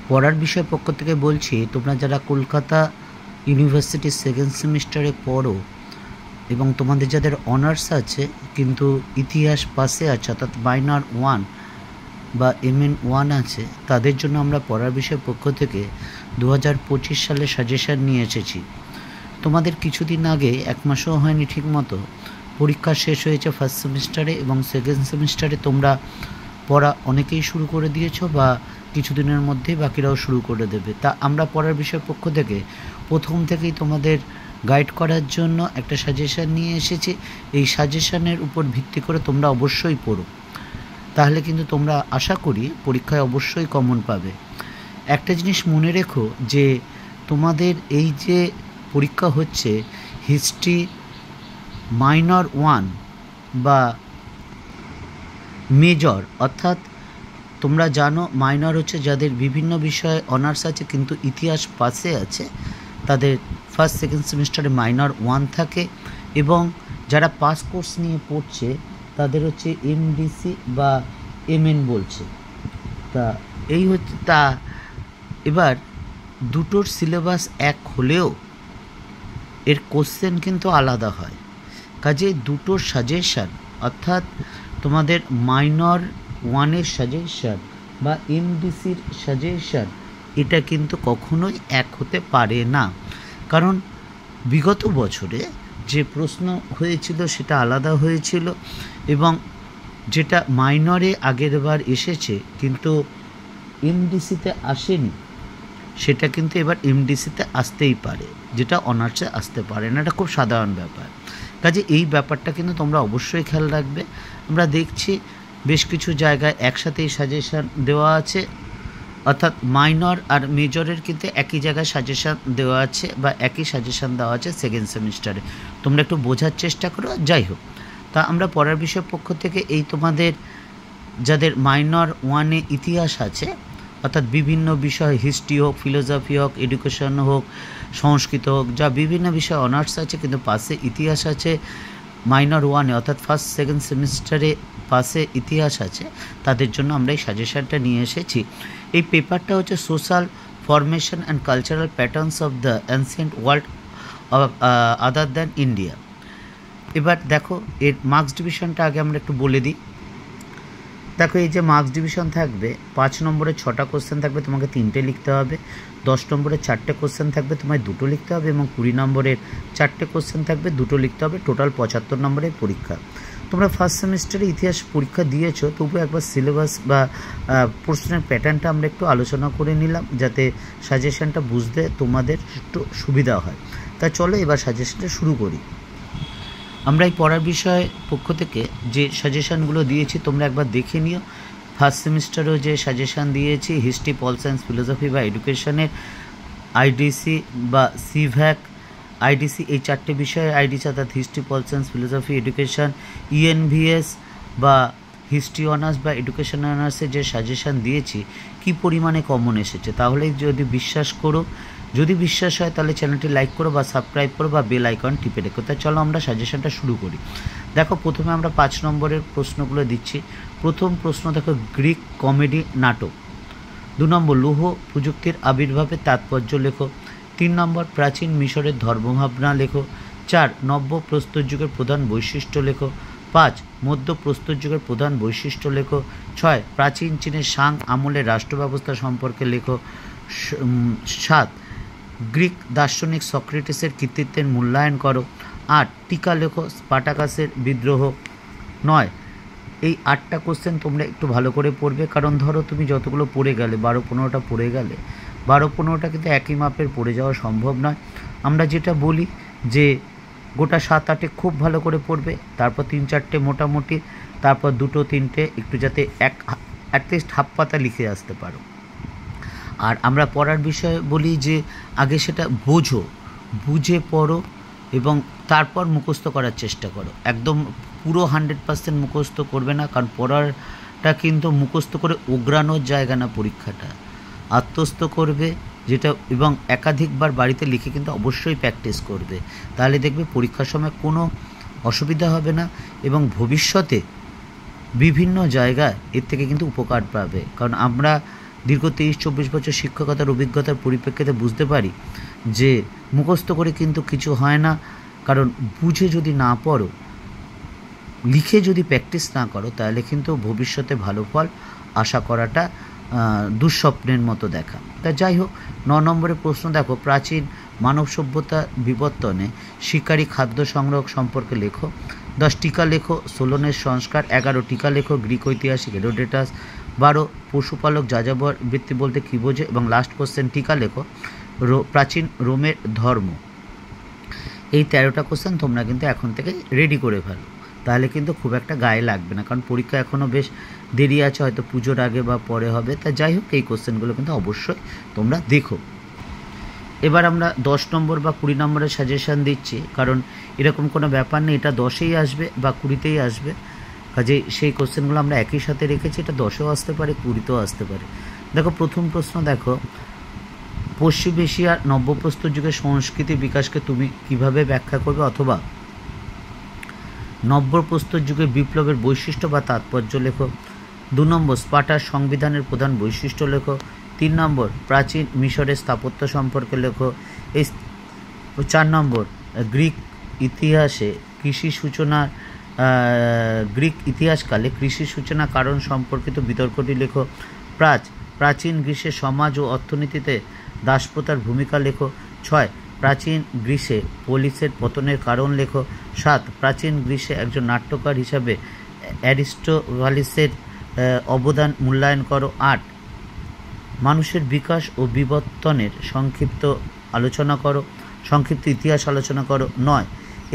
পড়ার বিষয় পক্ষ থেকে বলছি, তোমরা যারা কলকাতা ইউনিভার্সিটির সেকেন্ড সেমিস্টারে পড়ো এবং তোমাদের যাদের অনার্স আছে কিন্তু ইতিহাস পাশে আছে, অর্থাৎ মাইনর 1 বা MN1 আছে, তাদের জন্য আমরা পড়ার বিষয় পক্ষ থেকে 2025 সালে সাজেশান নিয়ে এসেছি। তোমাদের কিছুদিন আগে, 1 মাসও হয়নি ঠিক মতো, পরীক্ষা শেষ হয়েছে ফার্স্ট সেমিস্টারে এবং সেকেন্ড সেমিস্টারে তোমরা পড়া অনেকেই শুরু করে দিয়েছো বা কিছুদিনের মধ্যেই বাকিরাও শুরু করে দেবে। তা আমরা পড়ার বিষয় পক্ষ থেকে প্রথম থেকেই তোমাদের গাইড করার জন্য একটা সাজেশান নিয়ে এসেছি। এই সাজেশানের উপর ভিত্তি করে তোমরা অবশ্যই পড়ো, তাহলে কিন্তু তোমরা আশা করি পরীক্ষায় অবশ্যই কমন পাবে। একটা জিনিস মনে রেখো যে তোমাদের এই যে পরীক্ষা হচ্ছে হিস্ট্রি মাইনর 1 বা মেজর, অর্থাৎ তোমরা জানো মাইনর হচ্ছে যাদের বিভিন্ন বিষয়ে অনার্স আছে কিন্তু ইতিহাস পাশে আছে, তাদের ফার্স্ট সেকেন্ড সেমিস্টারে মাইনর 1 থাকে, এবং যারা পাস কোর্স নিয়ে পড়ছে তাদের হচ্ছে MDC বা MN বলছে। তা এই হচ্ছে তা। এবার দুটোর সিলেবাস এক হলেও এর কোশ্চেন কিন্তু আলাদা হয়, কাজে দুটোর সাজেশান, অর্থাৎ তোমাদের মাইনর 1-এর সাজেশান বা MDCর সাজেশান, এটা কিন্তু কখনোই এক হতে পারে না। কারণ বিগত বছরে যে প্রশ্ন হয়েছিল সেটা আলাদা হয়েছিল, এবং যেটা মাইনরে আগের বার এসেছে কিন্তু MDCতে আসেনি, সেটা কিন্তু এবার MDCতে আসতেই পারে, যেটা অনার্সে আসতে পারে না। এটা খুব সাধারণ ব্যাপার। কাজে এই ব্যাপারটা কিন্তু তোমরা অবশ্যই খেয়াল রাখবে। আমরা দেখছি বেশ কিছু জায়গায় একসাথেই সাজেশান দেওয়া আছে, অর্থাৎ মাইনর আর মেজরের কিন্তু একই জায়গায় সাজেশান দেওয়া আছে বা একই সাজেশান দেওয়া আছে সেকেন্ড সেমিস্টারে। তোমরা একটু বোঝার চেষ্টা করো। যাই হোক, তা আমরা পড়ার বিষয় পক্ষ থেকে এই তোমাদের যাদের মাইনর 1-এ ইতিহাস আছে, অর্থাৎ বিভিন্ন বিষয়, হিস্ট্রি হোক, ফিলোসফি হোক, এডুকেশন হোক, সংস্কৃত হোক, যা বিভিন্ন বিষয় অনার্স আছে কিন্তু পাশে ইতিহাস আছে মাইনর 1-এ, অর্থাৎ ফার্স্ট সেকেন্ড সেমিস্টারে পাশে ইতিহাস আছে, তাদের জন্য আমরা এই সাজেশানটা নিয়ে এসেছি। এই পেপারটা হচ্ছে social formation and cultural patterns of the ancient world other than India. এবার দেখো এর মার্কস ডিভিশনটা আগে আমরা একটু বলে দিই। দেখো এই যে মার্কস ডিভিশন থাকবে, 5 নম্বরে 6টা কোশ্চেন থাকবে, তোমাকে 3টে লিখতে হবে। 10 নম্বরে 4টে কোশ্চেন থাকবে, তোমায় 2টো লিখতে হবে, এবং 20 নম্বরের 4টে কোশ্চেন থাকবে, 2টো লিখতে হবে। টোটাল 75 নম্বরের পরীক্ষা। তোমরা ফার্স্ট সেমিস্টারে ইতিহাস পরীক্ষা দিয়েছো, তবুও একবার সিলেবাস বা প্রশ্নের প্যাটার্নটা আমরা একটু আলোচনা করে নিলাম, যাতে সাজেশনটা বুঝতে তোমাদের একটু সুবিধা হয়। তা চলো এবার সাজেশনটা শুরু করি। আমরা এই পড়ার বিষয় পক্ষ থেকে যে সাজেশানগুলো দিয়েছি তোমরা একবার দেখে নিও। ফার্স্ট সেমিস্টারেও যে সাজেশান দিয়েছি হিস্ট্রি, পল সায়েন্স, ফিলোসফি বা এডুকেশনের IDC বা CVAC, IDC এই 4টে বিষয়ে IDC, অর্থাৎ history, pol science, philosophy, education, ENVS বা হিস্ট্রি অনার্স বা এডুকেশন অনার্সে যে সাজেশান দিয়েছি কি পরিমাণে কমন এসেছে, তাহলে যদি বিশ্বাস করো, যদি বিশ্বাস হয় তাহলে চ্যানেলটি লাইক করো বা সাবস্ক্রাইব করো বা বেল আইকন টিপে রেখো। তা চলো আমরা সাজেশনটা শুরু করি। দেখো প্রথমে আমরা 5 নম্বরের প্রশ্নগুলো দিচ্ছি। প্রথম প্রশ্ন দেখো, গ্রিক কমেডি নাটক। 2 নম্বর, লৌহ প্রযুক্তির আবির্ভাবের তাৎপর্য লেখো। 3 নম্বর, প্রাচীন মিশরের ধর্মভাবনা লেখো। 4, নব্য প্রস্তর যুগের প্রধান বৈশিষ্ট্য লেখো। 5, মধ্য প্রস্তর যুগের প্রধান বৈশিষ্ট্য লেখো। 6, প্রাচীন চীনের সাং আমলের রাষ্ট্র ব্যবস্থা সম্পর্কে লেখো। 7, গ্রিক দার্শনিক সক্রেটিসের কৃতিত্বের মূল্যায়ন করো। 8, টিকা লেখো স্পার্টাকাসের বিদ্রোহ। 9, এই 8টা কোশ্চেন তোমরা একটু ভালো করে পড়বে, কারণ ধরো তুমি যতগুলো পড়ে গেলে, 12-15টা পড়ে গেলে, 12-15টা কিন্তু একই মাপের পড়ে যাওয়া সম্ভব নয়। আমরা যেটা বলি যে গোটা 7-8 খুব ভালো করে পড়বে, তারপর 3-4টে মোটামুটি, তারপর 2-3টে একটু, যাতে অ্যাটলিস্ট হাফ পাতা লিখে আসতে পারো। আর আমরা পড়ার বিষয়ে বলি যে আগে সেটা বোঝো, বুঝে পড়ো এবং তারপর মুখস্থ করার চেষ্টা করো। একদম পুরো 100% মুখস্থ করবে না, কারণ পড়াটা কিন্তু মুখস্থ করে ওগড়ানোর জায়গা না পরীক্ষাটা, আত্মস্থ করবে যেটা, এবং একাধিকবার বাড়িতে লিখে কিন্তু অবশ্যই প্র্যাকটিস করবে, তাহলে দেখবে পরীক্ষার সময় কোনো অসুবিধা হবে না এবং ভবিষ্যতে বিভিন্ন জায়গায় এর থেকে কিন্তু উপকার পাবে। কারণ আমরা দীর্ঘ 23-24 বছর শিক্ষকতার অভিজ্ঞতার পরিপ্রেক্ষিতে বুঝতে পারি যে মুখস্থ করে কিন্তু কিছু হয় না, কারণ বুঝে যদি না পড়ো, লিখে যদি প্র্যাকটিস না করো, তাহলে কিন্তু ভবিষ্যতে ভালো ফল আশা করাটা দুঃস্বপ্নের মতো দেখা। তা যাই হোক, 9 নম্বরের প্রশ্ন দেখো, প্রাচীন মানব সভ্যতা বিবর্তনে শিকারী খাদ্য সংগ্রহ সম্পর্কে লেখো। 10 টিকা লেখো সোলোনের সংস্কার। 11 টিকা লেখো গ্রিক ঐতিহাসিক হেরোডোটাস। 12 পশুপালক যাযাবর বৃত্তি বলতে কী বোঝে, এবং লাস্ট কোশ্চেন টিকা লেখো প্রাচীন রোমের ধর্ম। এই 13টা কোশ্চেন তোমরা কিন্তু এখন থেকে রেডি করে ফেলো, তাহলে কিন্তু খুব একটা গায়ে লাগবে না, কারণ পরীক্ষা এখনও বেশ দেরি আছে, হয়তো পুজোর আগে বা পরে হবে। তা যাই হোক, এই কোশ্চেনগুলো কিন্তু অবশ্যই তোমরা দেখো। এবার আমরা 10 নম্বর বা 20 নম্বরের সাজেশান দিচ্ছি, কারণ এরকম কোনো ব্যাপার নেই এটা 10এই আসবে বা 20তেই আসবে, কাজে সেই কোশ্চেনগুলো আমরা একই সাথে রেখেছি। এটা 10এও আসতে পারে, 20তেও আসতে পারে। দেখো প্রথম প্রশ্ন, দেখো পশ্চিম এশিয়ার নব্যপ্রস্তর যুগের সংস্কৃতি বিকাশকে তুমি কিভাবে ব্যাখ্যা করবে, অথবা নব্যপ্রস্তর যুগে বিপ্লবের বৈশিষ্ট্য বা তাৎপর্য লেখো। 2 নম্বর স্পার্টার সংবিধানের প্রধান বৈশিষ্ট্য লেখো। 3 নম্বর প্রাচীন মিশরের স্থাপত্য সম্পর্কে লেখো। এই 4 নম্বর গ্রিক ইতিহাসে কৃষি সূচনার গ্রিক ইতিহাসকালে কৃষি সূচনা কারণ সম্পর্কিত বিতর্কটি লেখো। প্রাচীন গ্রীসের সমাজ ও অর্থনীতিতে দাসপ্রথার ভূমিকা লেখো। 6 প্রাচীন গ্রীসে পোলিসের পতনের কারণ লেখো। 7 প্রাচীন গ্রীসে একজন নাট্যকার হিসাবে অ্যারিস্টোফানিসের অবদান মূল্যায়ন করো। 8 মানুষের বিকাশ ও বিবর্তনের সংক্ষিপ্ত ইতিহাস আলোচনা করো। 9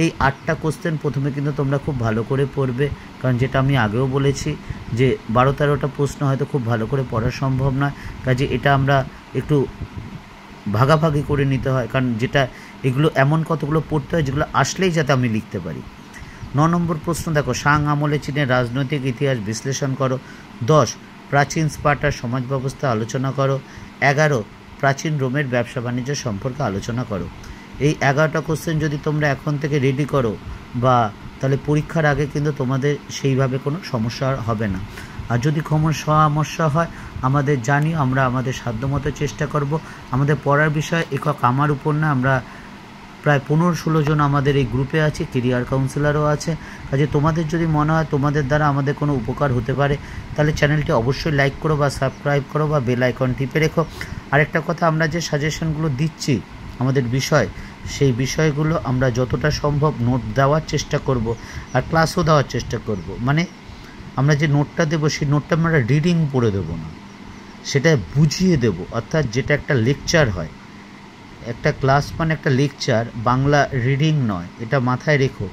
এই 8টা কোশ্চেন প্রথমে কিন্তু তোমরা খুব ভালো করে পড়বে, কারণ যেটা আমি আগেও বলেছি যে 12-13টা প্রশ্ন হয়তো খুব ভালো করে পড়া সম্ভব নয়, কাজে এটা আমরা একটু ভাগাভাগি করে নিতে হয়, কারণ যেটা এগুলো এমন কতগুলো পড়তে হয় যেগুলো আসলেই যাতে আমি লিখতে পারি। 9 নম্বর প্রশ্ন দেখো, সাং আমলে চীনের রাজনৈতিক ইতিহাস বিশ্লেষণ করো। 10 প্রাচীন স্পার্টার সমাজ ব্যবস্থা আলোচনা করো। 11 প্রাচীন রোমের ব্যবসা বাণিজ্য সম্পর্কে আলোচনা করো। এই 11টা কোশ্চেন যদি তোমরা এখন থেকে রেডি করো, বা তাহলে পরীক্ষার আগে কিন্তু তোমাদের সেইভাবে কোনো সমস্যা হবে না। আর যদি সমস্যা হয় আমাদের জানি, আমরা আমাদের সাধ্যমতো চেষ্টা করব। আমাদের পড়ার বিষয় একক আমার উপর না, আমরা প্রায় 15-16 জন আমাদের এই গ্রুপে আছে, কেরিয়ার কাউন্সিলারও আছে। কাজে তোমাদের যদি মনে হয় তোমাদের দ্বারা আমাদের কোনো উপকার হতে পারে, তাহলে চ্যানেলটি অবশ্যই লাইক করো বা সাবস্ক্রাইব করো বা বেল আইকন টিপে রেখো। আরেকটা কথা, আমরা যে সাজেশনগুলো দিচ্ছি আমাদের বিষয়, সেই বিষয়গুলো আমরা যতটা সম্ভব নোট দেওয়ার চেষ্টা করব, আর ক্লাসও দেওয়ার চেষ্টা করব। মানে আমরা যে নোটটা দেবো সেই নোটটা আমরা রিডিং পড়ে দেবো না, সেটা বুঝিয়ে দেব। অর্থাৎ যেটা একটা লেকচার হয়, একটা ক্লাস মানে একটা লেকচার, বাংলা রিডিং নয়, এটা মাথায় রেখো।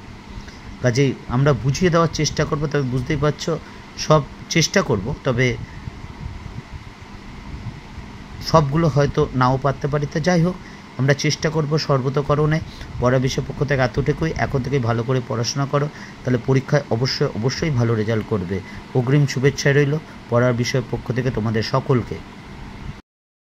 কাজেই আমরা বুঝিয়ে দেওয়ার চেষ্টা করব, তবে বুঝতেই পারছো সব চেষ্টা করব, তবে সবগুলো হয়তো নাও পারতে পারি। তা যাই হোক, আমরা চেষ্টা করব সর্বতোকরণে। পড়া বিষয় পক্ষ থেকে এতটুকুই, এখন থেকে ভালো করে পড়াশোনা করো, তাহলে পরীক্ষায় অবশ্যই ভালো রেজাল্ট করবে। অগ্রিম শুভেচ্ছা রইল পড়ার বিষয় পক্ষ থেকে তোমাদের সকলকে।